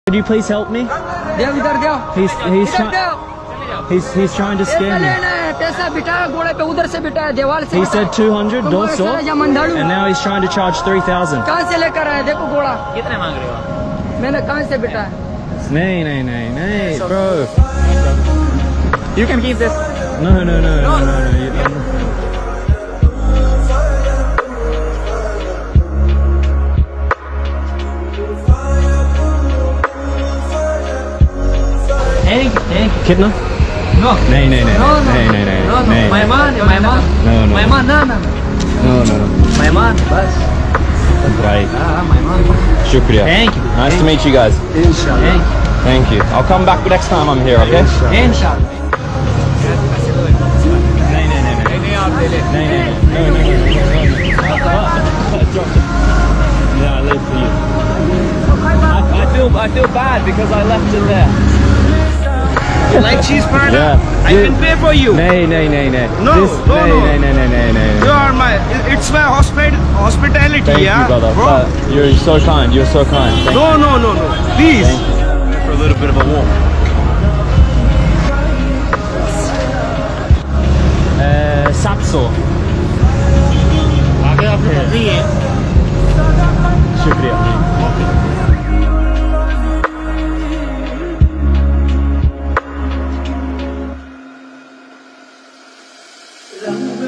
Could you please help me? देव इधर देव He's इधर देव he's trying to पैसा scam me. लेना है पैसा बिठाया घोड़े पे उधर से बिठाया दीवार से He said 200 तुम doorstop, ऐसा या मंदाड़ू and now he's trying to charge 3,000. कहाँ से लेकर आया देखो घोड़ा कितने मांग रहे हो आप? मैंने कहाँ से बिठाया Nay, bro. You can keep this. No. Thank you. कितना? No. नहीं. No. My man. No. My man. No. No. My man. बस. Right. My man. Shukriya. Thank you. Nice to meet you guys. Inshallah. Thank you. I'll come back next time I'm here, okay? Inshallah. No. Yeah, I live for you. I feel bad because I left it there. You like cheese panda? Yeah. I can pay for you. Nay. No. Nay. You are my. It's my hospitality. Thank yeah, you, brother. bro. But you're so kind. You're so kind. Thank you. No. Please. Thank you. For a little bit of a walk. Sapso. आगे आप राजी हैं? Shukriya. रंग